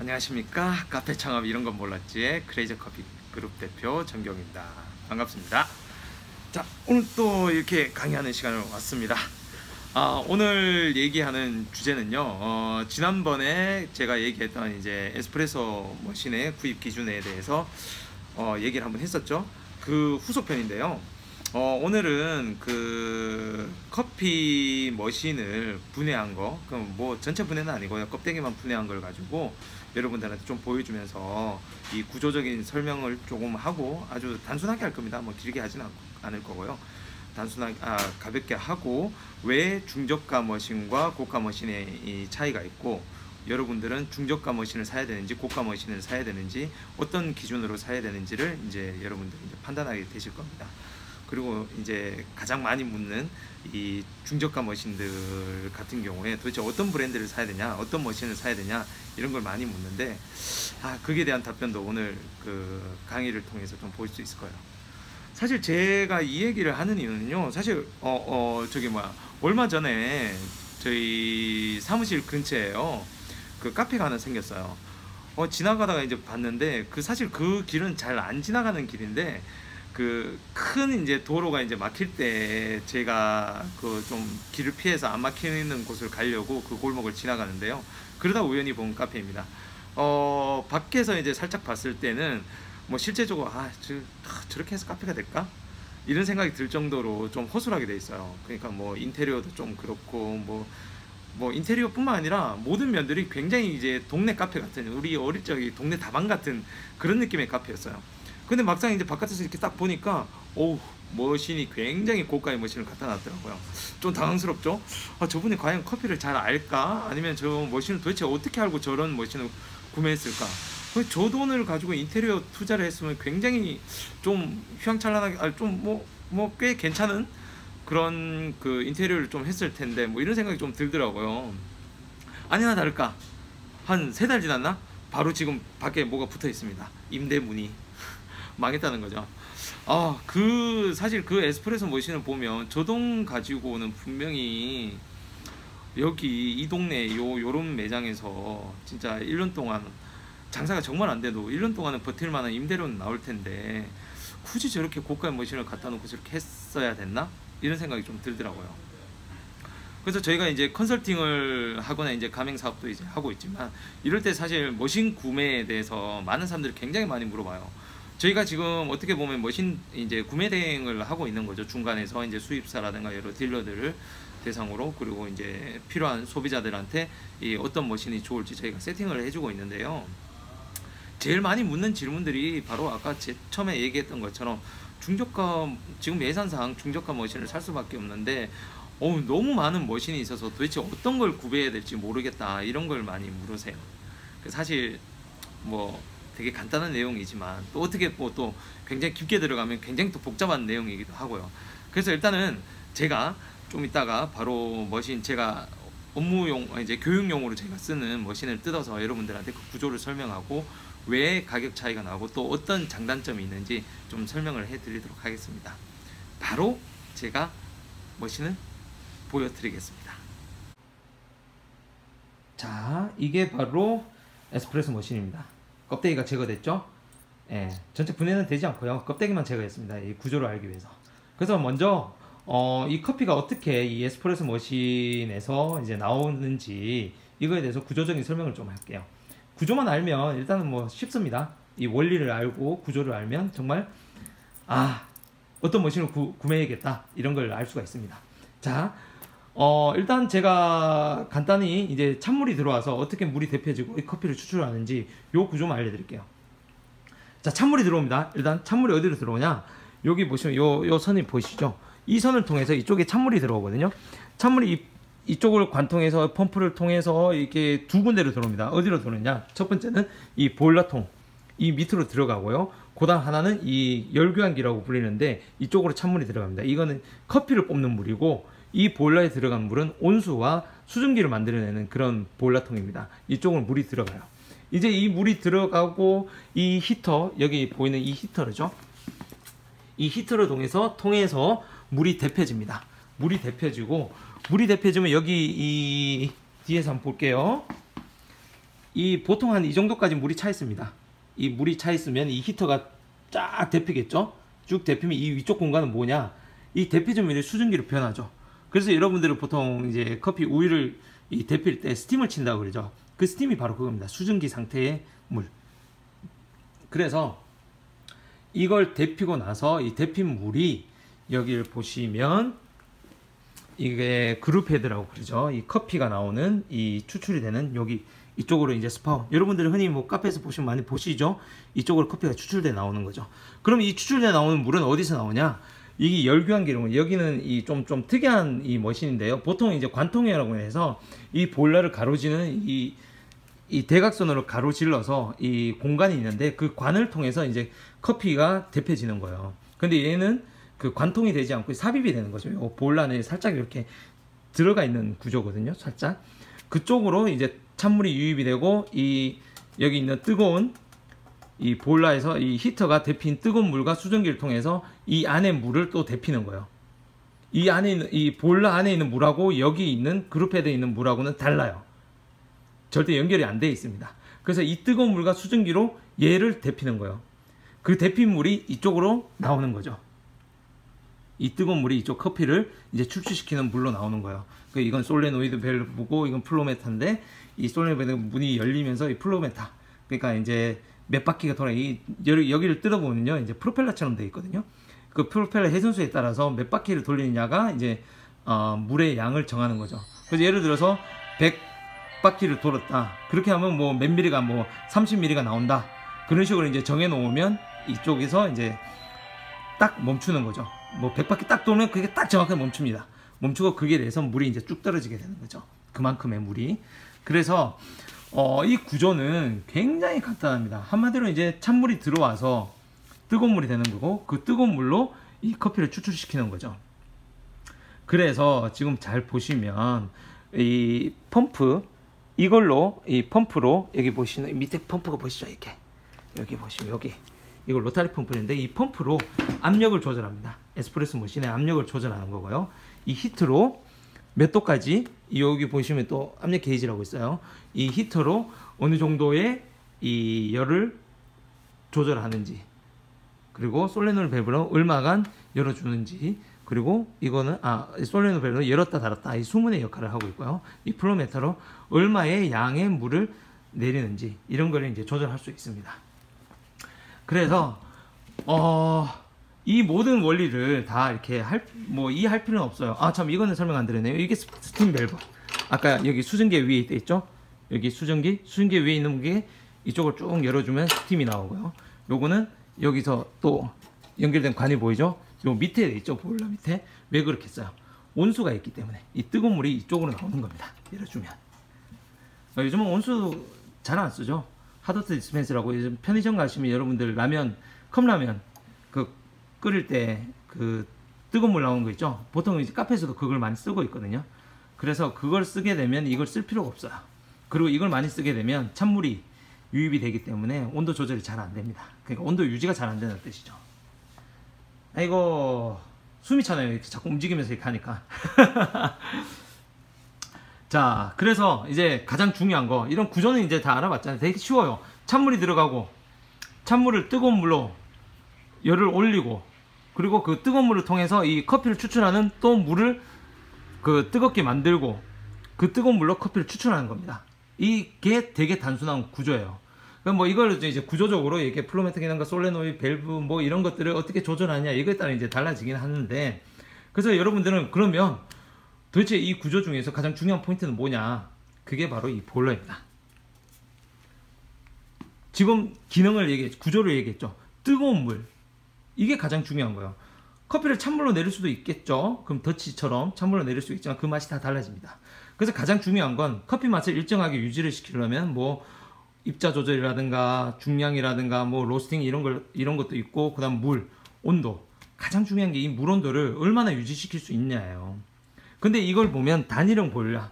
안녕하십니까. 카페 창업 이런 건 몰랐지의 크레이저 커피 그룹 대표 정경입니다. 반갑습니다. 자, 오늘 또 이렇게 강의하는 시간을 왔습니다. 오늘 얘기하는 주제는요, 지난번에 제가 얘기했던 이제 에스프레소 머신의 구입 기준에 대해서 얘기를 한번 했었죠. 그 후속편인데요. 오늘은 그 커피 머신을 분해한 거, 그럼 뭐 전체 분해는 아니고요, 껍데기만 분해한 걸 가지고 여러분들한테 좀 보여주면서 이 구조적인 설명을 조금 하고, 아주 단순하게 할 겁니다. 뭐 길게 하진 않을 거고요. 단순하게 가볍게 하고, 왜 중저가 머신과 고가 머신의 이 차이가 있고, 여러분들은 중저가 머신을 사야 되는지 고가 머신을 사야 되는지, 어떤 기준으로 사야 되는지를 이제 여러분들이 이제 판단하게 되실 겁니다. 그리고 이제 가장 많이 묻는 이 중저가 머신들 같은 경우에 도대체 어떤 브랜드를 사야 되냐, 어떤 머신을 사야 되냐, 이런 걸 많이 묻는데, 거기에 대한 답변도 오늘 그 강의를 통해서 좀 볼 수 있을 거예요. 사실 제가 이 얘기를 하는 이유는요, 사실 얼마 전에 저희 사무실 근처에요, 그 카페가 하나 생겼어요. 지나가다가 이제 봤는데, 사실 그 길은 잘 안 지나가는 길인데, 그 큰 이제 도로가 이제 막힐 때 제가 그 좀 길을 피해서 안 막히는 곳을 가려고 그 골목을 지나가는데요. 그러다 우연히 본 카페입니다. 밖에서 이제 살짝 봤을 때는 뭐 실제적으로 저렇게 해서 카페가 될까? 이런 생각이 들 정도로 좀 허술하게 돼 있어요. 그러니까 뭐 인테리어도 좀 그렇고, 뭐 인테리어뿐만 아니라 모든 면들이 굉장히 이제 동네 카페 같은, 우리 어릴 적에 동네 다방 같은 그런 느낌의 카페였어요. 근데 막상 이제 바깥에서 이렇게 딱 보니까, 머신이 굉장히 고가의 머신을 갖다 놨더라고요. 좀 당황스럽죠? 저분이 과연 커피를 잘 알까? 아니면 저 머신을 도대체 어떻게 알고 저런 머신을 구매했을까? 저 돈을 가지고 인테리어 투자를 했으면 굉장히 좀 휘황찬란하게, 꽤 괜찮은 그런 그 인테리어를 좀 했을 텐데, 뭐 이런 생각이 좀 들더라고요. 아니나 다를까, 한 3달 지났나? 바로 지금 밖에 뭐가 붙어 있습니다. 임대문이. 망했다는 거죠. 사실 그 에스프레소 머신을 보면 저 돈 가지고는 분명히 여기 이 동네 요런 매장에서 진짜 1년 동안 장사가 정말 안 돼도 1년 동안은 버틸 만한 임대료는 나올 텐데, 굳이 저렇게 고가의 머신을 갖다 놓고 저렇게 했어야 됐나? 이런 생각이 좀 들더라고요. 그래서 저희가 이제 컨설팅을 하거나 이제 가맹 사업도 이제 하고 있지만, 이럴 때 사실 머신 구매에 대해서 많은 사람들이 굉장히 많이 물어봐요. 저희가 지금 어떻게 보면 머신 이제 구매 대행을 하고 있는 거죠. 중간에서 이제 수입사라든가 여러 딜러들을 대상으로, 그리고 이제 필요한 소비자들한테 이 어떤 머신이 좋을지 저희가 세팅을 해주고 있는데요. 제일 많이 묻는 질문들이 바로 아까 처음에 얘기했던 것처럼, 중저가, 지금 예산상 중저가 머신을 살 수밖에 없는데, 너무 많은 머신이 있어서 도대체 어떤 걸 구매해야 될지 모르겠다, 이런 걸 많이 물으세요. 사실 뭐 되게 간단한 내용이지만, 또 어떻게 또 굉장히 깊게 들어가면 굉장히 또 복잡한 내용이기도 하고요. 그래서 일단은 제가 좀 이따가 바로 머신, 제가 업무용, 이제 교육용으로 제가 쓰는 머신을 뜯어서 여러분들한테 그 구조를 설명하고, 왜 가격 차이가 나고 또 어떤 장단점이 있는지 좀 설명을 해 드리도록 하겠습니다. 바로 제가 머신을 보여드리겠습니다. 자, 이게 바로 에스프레소 머신입니다. 껍데기가 제거됐죠? 예, 전체 분해는 되지 않고요, 껍데기만 제거했습니다. 이 구조를 알기 위해서. 그래서 먼저 이 커피가 어떻게 이 에스프레소 머신에서 이제 나오는지, 이거에 대해서 구조적인 설명을 좀 할게요. 구조만 알면 일단은 뭐 쉽습니다. 이 원리를 알고 구조를 알면 정말 어떤 머신을 구매해야겠다, 이런 걸 알 수가 있습니다. 자, 일단 제가 간단히 이제 찬물이 들어와서 어떻게 물이 데펴지고 이 커피를 추출하는지 요 구조만 알려드릴게요. 자, 찬물이 들어옵니다. 일단 찬물이 어디로 들어오냐, 여기 보시면 요 선이 보이시죠? 이 선을 통해서 이쪽에 찬물이 들어오거든요. 찬물이 이쪽을 관통해서 펌프를 통해서 이렇게 두 군데로 들어옵니다. 어디로 들어오냐, 첫 번째는 이 보일러통, 이 밑으로 들어가고요. 그다음 하나는 이 열교환기라고 불리는데, 이쪽으로 찬물이 들어갑니다. 이거는 커피를 뽑는 물이고, 이 보일러에 들어간 물은 온수와 수증기를 만들어내는 그런 보일러통입니다. 이쪽으로 물이 들어가요. 이제 이 물이 들어가고, 이 히터, 여기 보이는 이 히터죠. 이 히터를 통해서 물이 데펴집니다. 물이 데펴지고, 물이 데펴지면 여기 이 뒤에서 한번 볼게요. 이 보통 한 이 정도까지 물이 차 있습니다. 이 물이 차 있으면 이 히터가 쫙 데피겠죠. 쭉 데피면 이 위쪽 공간은 뭐냐, 이 데피점이 수증기로 변하죠. 그래서 여러분들은 보통 이제 커피 우유를 이 데필 때 스팀을 친다고 그러죠. 그 스팀이 바로 그겁니다. 수증기 상태의 물. 그래서 이걸 데피고 나서 이 데핀 물이 여기를 보시면 이게 그룹헤드라고 그러죠. 이 커피가 나오는 이 추출이 되는 여기 이쪽으로 이제 스파운, 여러분들이 흔히 뭐 카페에서 보시면 많이 보시죠. 이쪽으로 커피가 추출돼 나오는 거죠. 그럼 이 추출돼 나오는 물은 어디서 나오냐? 이게 열교환 기름, 여기는 이 좀 특이한 이 머신인데요. 보통 이제 관통이라고 해서 이 보일러를 가로지는 이 대각선으로 가로질러서 이 공간이 있는데 그 관을 통해서 이제 커피가 데펴지는 거예요. 근데 얘는 그 관통이 되지 않고 삽입이 되는 거죠. 요 보일러 안에 살짝 이렇게 들어가 있는 구조거든요. 살짝 그쪽으로 이제 찬물이 유입이 되고 이 여기 있는 뜨거운 이 보일러에서 이 히터가 데핀 뜨거운 물과 수증기를 통해서 이 안에 물을 또 데피는 거예요. 이 안에 있는 이 보일러 안에 있는 물하고 여기 있는 그룹헤드에 있는 물하고는 달라요. 절대 연결이 안 되어 있습니다. 그래서 이 뜨거운 물과 수증기로 얘를 데피는 거예요. 그 데핀 물이 이쪽으로 나오는 거죠. 이 뜨거운 물이 이쪽 커피를 이제 출출시키는 물로 나오는 거예요. 이건 솔레노이드 밸브고 이건 플로메타인데 이 솔레노이드 문이 열리면서 이 플로메타, 그러니까 이제 몇 바퀴가 돌아 여기를 뜯어보면요 이제 프로펠러처럼 되어 있거든요. 그 프로펠러 회전수에 따라서 몇 바퀴를 돌리느냐가 이제 물의 양을 정하는 거죠. 그래서 예를 들어서 100바퀴를 돌았다. 그렇게 하면 뭐 몇 미리가 뭐 30ml가 나온다. 그런 식으로 이제 정해 놓으면 이쪽에서 이제 딱 멈추는 거죠. 뭐 100바퀴 딱 돌면 그게 딱 정확하게 멈춥니다. 멈추고 그게 돼서 물이 이제 쭉 떨어지게 되는 거죠. 그만큼의 물이. 그래서 이 구조는 굉장히 간단합니다. 한마디로 이제 찬물이 들어와서 뜨거운 물이 되는 거고 그 뜨거운 물로 이 커피를 추출시키는 거죠. 그래서 지금 잘 보시면 이 펌프, 이걸로 이 펌프로 여기 보시는 밑에 펌프가 보시죠. 이렇게 여기 보시면 여기 이거 로타리 펌프인데 이 펌프로 압력을 조절합니다. 에스프레소 머신의 압력을 조절하는 거고요. 이 히트로 몇 도까지, 여기 보시면 또 압력 게이지라고 있어요. 이 히터로 어느 정도의 이 열을 조절하는지, 그리고 솔레노이드 밸브는 얼마간 열어주는지, 그리고 이거는 솔레노이드 밸브는 열었다 닫았다 이 수문의 역할을 하고 있고요. 이 플로메터로 얼마의 양의 물을 내리는지 이런 거를 이제 조절할 수 있습니다. 그래서 이 모든 원리를 다 이렇게 할 필요는 없어요. 참 이거는 설명 안 드렸네요. 이게 스팀 밸브. 아까 여기 수증기 위에 있 있죠? 여기 수증기 위에 있는 게 이쪽을 쭉 열어주면 스팀이 나오고요. 요거는 여기서 또 연결된 관이 보이죠? 요 밑에 있죠? 보일러 밑에. 왜 그렇게 써요? 온수가 있기 때문에 이 뜨거운 물이 이쪽으로 나오는 겁니다. 열어주면. 요즘은 온수 잘 안 쓰죠? 핫워터 디스펜서라고 요즘 편의점 가시면 여러분들 라면, 컵라면 그 끓일 때 그 뜨거운 물 나오는 거 있죠? 보통 이제 카페에서도 그걸 많이 쓰고 있거든요. 그래서 그걸 쓰게 되면 이걸 쓸 필요가 없어요. 그리고 이걸 많이 쓰게 되면 찬물이 유입이 되기 때문에 온도 조절이 잘 안 됩니다. 그러니까 온도 유지가 잘 안 된다는 뜻이죠. 아이고 숨이 차네요. 이렇게 자꾸 움직이면서 이렇게 하니까. 자, 그래서 이제 가장 중요한 거, 이런 구조는 이제 다 알아봤잖아요. 되게 쉬워요. 찬물이 들어가고 찬물을 뜨거운 물로 열을 올리고, 그리고 그 뜨거운 물을 통해서 이 커피를 추출하는 또 물을 그 뜨겁게 만들고 그 뜨거운 물로 커피를 추출하는 겁니다. 이게 되게 단순한 구조예요. 그럼 뭐 이걸 이제 구조적으로 이렇게 플로메트 기능과 솔레노이드 밸브 뭐 이런 것들을 어떻게 조절하냐 이거에 따라 이제 달라지긴 하는데, 그래서 여러분들은 그러면 도대체 이 구조 중에서 가장 중요한 포인트는 뭐냐? 그게 바로 이 보일러입니다. 지금 기능을 구조를 얘기했죠. 뜨거운 물, 이게 가장 중요한 거예요. 커피를 찬물로 내릴 수도 있겠죠. 그럼 더치처럼 찬물로 내릴 수 있지만 그 맛이 다 달라집니다. 그래서 가장 중요한 건 커피 맛을 일정하게 유지를 시키려면 뭐 입자 조절이라든가 중량이라든가 뭐 로스팅 이런 것도 있고, 그다음 물 온도, 가장 중요한 게 이 물 온도를 얼마나 유지시킬 수 있냐예요. 근데 이걸 보면 단일형 보일러,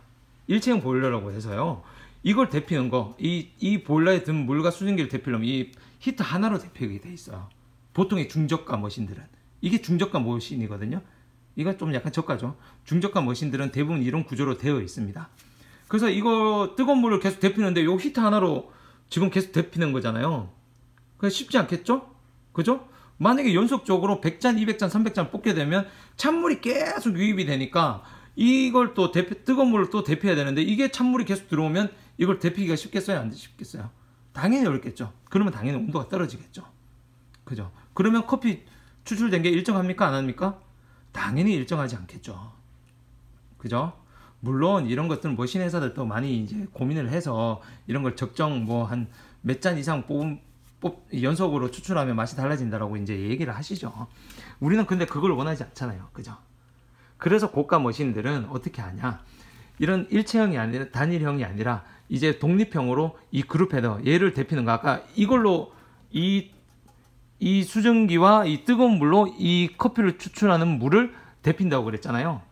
일체형 보일러라고 해서요. 이걸 데피는 거, 이 보일러에 든 물과 수증기를 데피려면 이 히터 하나로 데피게 돼 있어요. 보통의 중저가 머신들은. 이게 중저가 머신이거든요. 이건 좀 약간 저가죠. 중저가 머신들은 대부분 이런 구조로 되어 있습니다. 그래서 이거 뜨거운 물을 계속 데피는데 요 히터 하나로 지금 계속 데피는 거잖아요. 그게 쉽지 않겠죠? 그죠? 만약에 연속적으로 100잔, 200잔, 300잔 뽑게 되면 찬물이 계속 유입이 되니까 이걸 또 뜨거운 물을 또 데펴야 되는데 이게 찬물이 계속 들어오면 이걸 데피기가 쉽겠어요? 안 쉽겠어요? 당연히 어렵겠죠. 그러면 당연히 온도가 떨어지겠죠. 그죠? 그러면 커피 추출된 게 일정합니까? 안 합니까? 당연히 일정하지 않겠죠. 그죠? 물론 이런 것들은 뭐 신회사들도 많이 이제 고민을 해서 이런 걸 적정 뭐 한 몇 잔 이상 연속으로 추출하면 맛이 달라진다라고 이제 얘기를 하시죠. 우리는 근데 그걸 원하지 않잖아요. 그죠? 그래서 고가 머신들은 어떻게 하냐? 이런 일체형이 아니라 단일형이 아니라 이제 독립형으로 이 그룹 헤더 얘를 데피는 거. 아까 이걸로 이 수증기와 이 뜨거운 물로 이 커피를 추출하는 물을 데핀다고 그랬잖아요.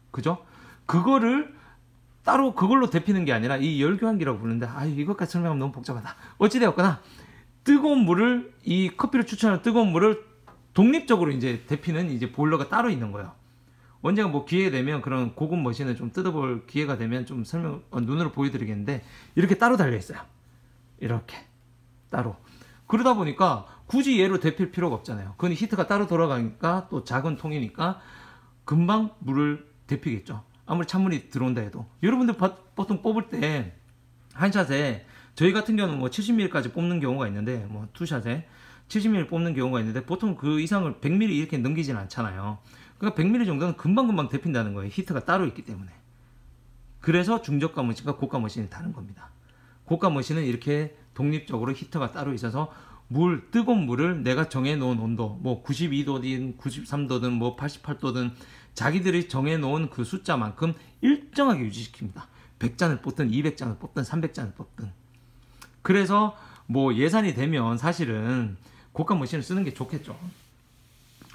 그죠? 그거를 따로 그걸로 데피는 게 아니라 이 열교환기라고 부르는데 이것까지 설명하면 너무 복잡하다. 어찌되었거나 뜨거운 물을 이 커피를 추출하는 뜨거운 물을 독립적으로 이제 데피는 이제 보일러가 따로 있는 거예요. 언젠가 뭐 기회가 되면 그런 고급 머신을 좀 뜯어볼 기회가 되면 좀 눈으로 보여드리겠는데 이렇게 따로 달려 있어요. 이렇게 따로. 그러다 보니까 굳이 얘로 데필 필요가 없잖아요. 그건 히트가 따로 돌아가니까 또 작은 통이니까 금방 물을 데피겠죠. 아무리 찬물이 들어온다 해도. 여러분들 보통 뽑을 때 한 샷에 저희 같은 경우는 뭐 70ml까지 뽑는 경우가 있는데 뭐 투샷에 70ml 뽑는 경우가 있는데 보통 그 이상을 100ml 이렇게 넘기지는 않잖아요. 그러니까 100ml 정도는 금방금방 데핀다는 거예요. 히트가 따로 있기 때문에. 그래서 중저가 머신과 고가 머신이 다른 겁니다. 고가 머신은 이렇게 독립적으로 히터가 따로 있어서 뜨거운 물을 내가 정해놓은 온도, 뭐 92도든 93도든 뭐 88도든 자기들이 정해놓은 그 숫자만큼 일정하게 유지시킵니다. 100잔을 뽑든 200잔을 뽑든 300잔을 뽑든. 그래서 뭐 예산이 되면 사실은 고가 머신을 쓰는 게 좋겠죠.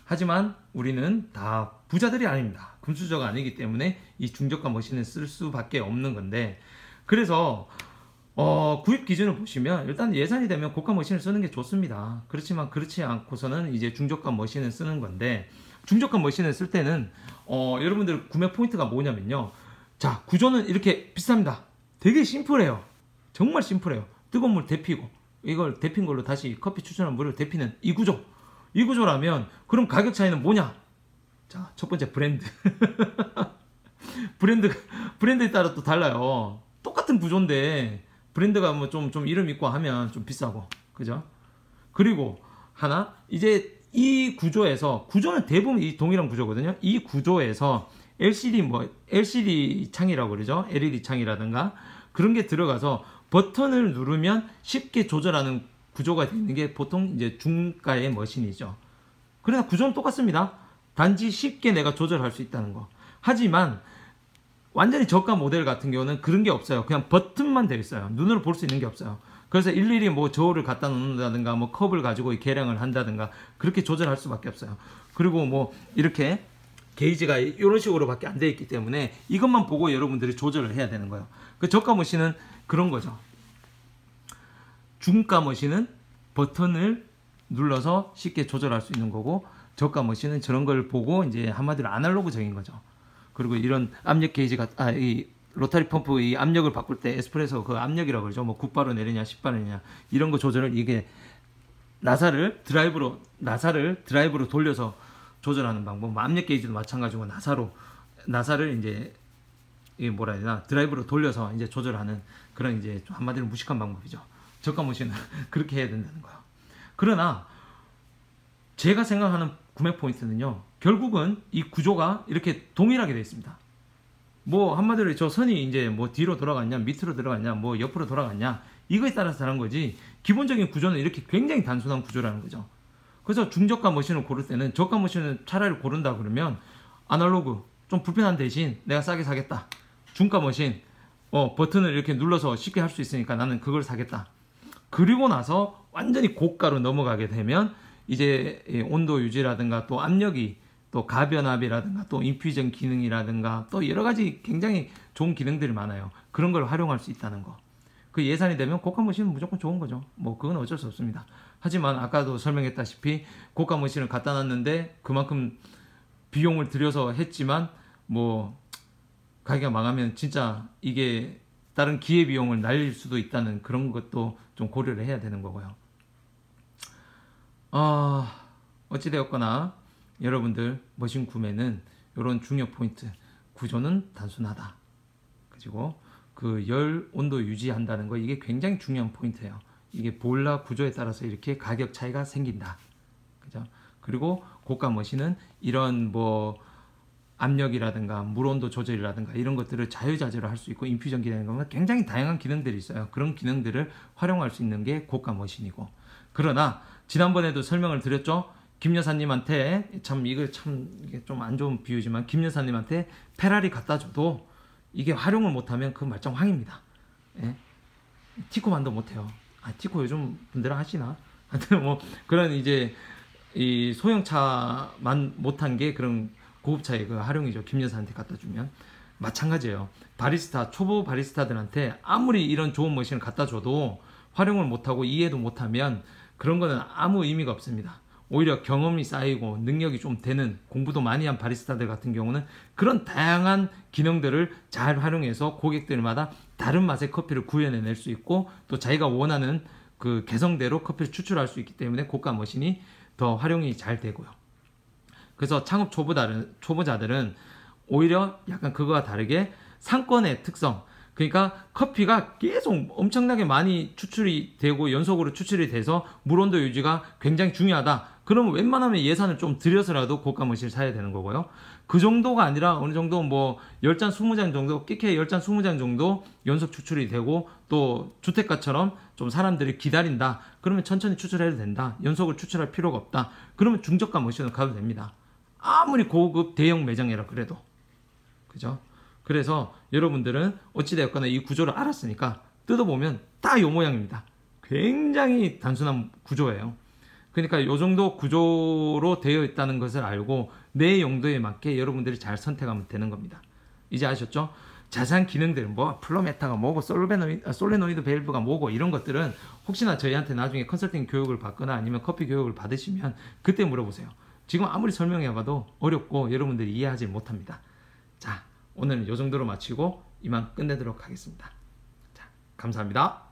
하지만 우리는 다 부자들이 아닙니다. 금수저가 아니기 때문에 이 중저가 머신을 쓸 수밖에 없는 건데, 그래서 구입 기준을 보시면 일단 예산이 되면 고가 머신을 쓰는 게 좋습니다. 그렇지만 그렇지 않고서는 이제 중저가 머신을 쓰는 건데, 중저가 머신을 쓸 때는 여러분들 구매 포인트가 뭐냐면요. 자, 구조는 이렇게 비쌉니다. 되게 심플해요. 정말 심플해요. 뜨거운 물 데피고 이걸 데핀 걸로 다시 커피 추출한 물을 데피는 이 구조. 이 구조라면 그럼 가격 차이는 뭐냐? 자, 첫 번째 브랜드. 브랜드에 따라 또 달라요. 똑같은 구조인데 브랜드가 뭐 좀 이름 있고 하면 좀 비싸고. 그죠? 그리고 하나, 이제 이 구조는 대부분 이 동일한 구조거든요. 이 구조에서 LCD 창이라고 그러죠. LED 창이라든가 그런 게 들어가서 버튼을 누르면 쉽게 조절하는 구조가 되는 게 보통 이제 중가의 머신이죠. 그러나 구조는 똑같습니다. 단지 쉽게 내가 조절할 수 있다는 거. 하지만 완전히 저가 모델 같은 경우는 그런 게 없어요. 그냥 버튼만 되어 있어요. 눈으로 볼 수 있는 게 없어요. 그래서 일일이 뭐 저울을 갖다 놓는다든가 뭐 컵을 가지고 계량을 한다든가 그렇게 조절할 수밖에 없어요. 그리고 뭐 이렇게 게이지가 이런 식으로밖에 안 되어 있기 때문에 이것만 보고 여러분들이 조절을 해야 되는 거예요. 그 저가 머신은 그런 거죠. 중가 머신은 버튼을 눌러서 쉽게 조절할 수 있는 거고, 저가 머신은 저런 걸 보고 이제 한마디로 아날로그적인 거죠. 그리고 이런 압력 게이지가 이 로타리 펌프 이 압력을 바꿀 때 에스프레소 그 압력이라고 그러죠. 뭐 9바로 내리냐 10바로 내리냐 이런 거 조절을 이게 나사를 드라이브로 돌려서 조절하는 방법. 뭐 압력 게이지도 마찬가지고 나사를 이제 이 뭐라 해야 되나 드라이브로 돌려서 이제 조절하는 그런 이제 좀 한마디로 무식한 방법이죠. 저가 머신은 그렇게 해야 된다는 거예요. 그러나 제가 생각하는 구매 포인트는요, 결국은 이 구조가 이렇게 동일하게 되어 있습니다. 뭐 한마디로 저 선이 이제 뭐 뒤로 돌아갔냐 밑으로 들어갔냐 뭐 옆으로 돌아갔냐 이거에 따라서 다른 거지, 기본적인 구조는 이렇게 굉장히 단순한 구조라는 거죠. 그래서 중저가 머신을 고를 때는, 저가 머신을 차라리 고른다 그러면 아날로그 좀 불편한 대신 내가 싸게 사겠다. 중가 머신 버튼을 이렇게 눌러서 쉽게 할 수 있으니까 나는 그걸 사겠다. 그리고 나서 완전히 고가로 넘어가게 되면 이제 온도 유지라든가 또 압력이 또 가변압이라든가 또 인퓨전 기능이라든가 또 여러 가지 굉장히 좋은 기능들이 많아요. 그런 걸 활용할 수 있다는 거. 그 예산이 되면 고가 머신은 무조건 좋은 거죠. 뭐 그건 어쩔 수 없습니다. 하지만 아까도 설명했다시피 고가 머신을 갖다 놨는데 그만큼 비용을 들여서 했지만 뭐 가게가 망하면 진짜 이게 다른 기회비용을 날릴 수도 있다는 그런 것도 좀 고려를 해야 되는 거고요. 어찌되었거나 여러분들 머신 구매는 이런 중요 포인트, 구조는 단순하다, 그리고 그 열 온도 유지한다는 거, 이게 굉장히 중요한 포인트예요. 이게 보일러 구조에 따라서 이렇게 가격 차이가 생긴다, 그죠? 그리고 고가 머신은 이런 뭐 압력이라든가 물 온도 조절이라든가 이런 것들을 자유자재로 할 수 있고, 인퓨전 기능 같은 건 굉장히 다양한 기능들이 있어요. 그런 기능들을 활용할 수 있는 게 고가 머신이고, 그러나 지난번에도 설명을 드렸죠. 김 여사님한테 이게 좀 안 좋은 비유지만, 김 여사님한테 페라리 갖다 줘도 이게 활용을 못하면 그 말짱 황입니다. 예? 티코만도 못해요. 티코 요즘 분들은 하시나? 하여튼 뭐 그런 이제 이 소형차만 못한 게 그런 고급차의 그 활용이죠. 김 여사한테 갖다 주면 마찬가지예요. 바리스타, 초보 바리스타들한테 아무리 이런 좋은 머신을 갖다 줘도 활용을 못하고 이해도 못하면 그런 거는 아무 의미가 없습니다. 오히려 경험이 쌓이고 능력이 좀 되는, 공부도 많이 한 바리스타들 같은 경우는 그런 다양한 기능들을 잘 활용해서 고객들마다 다른 맛의 커피를 구현해낼 수 있고, 또 자기가 원하는 그 개성대로 커피를 추출할 수 있기 때문에 고가 머신이 더 활용이 잘 되고요. 그래서 창업 초보자들은 오히려 약간 그거와 다르게 상권의 특성, 그러니까 커피가 계속 엄청나게 많이 추출이 되고 연속으로 추출이 돼서 물온도 유지가 굉장히 중요하다. 그러면 웬만하면 예산을 좀 들여서라도 고가 머신을 사야 되는 거고요. 그 정도가 아니라 어느 정도 뭐 10잔 20잔 정도, 끼케 10잔 20잔 정도 연속 추출이 되고, 또 주택가처럼 좀 사람들이 기다린다. 그러면 천천히 추출해도 된다. 연속을 추출할 필요가 없다. 그러면 중저가 머신으로 가도 됩니다. 아무리 고급 대형 매장이라 그래도. 그죠? 그래서 여러분들은 어찌되었거나 이 구조를 알았으니까 뜯어보면 딱 이 모양입니다. 굉장히 단순한 구조예요. 그러니까 이 정도 구조로 되어 있다는 것을 알고 내 용도에 맞게 여러분들이 잘 선택하면 되는 겁니다. 이제 아셨죠? 자세한 기능들, 뭐 플로메타가 뭐고 솔레노이드 밸브가 뭐고 이런 것들은 혹시나 저희한테 나중에 컨설팅 교육을 받거나 아니면 커피 교육을 받으시면 그때 물어보세요. 지금 아무리 설명해봐도 어렵고 여러분들이 이해하지 못합니다. 자, 오늘은 이 정도로 마치고 이만 끝내도록 하겠습니다. 자, 감사합니다.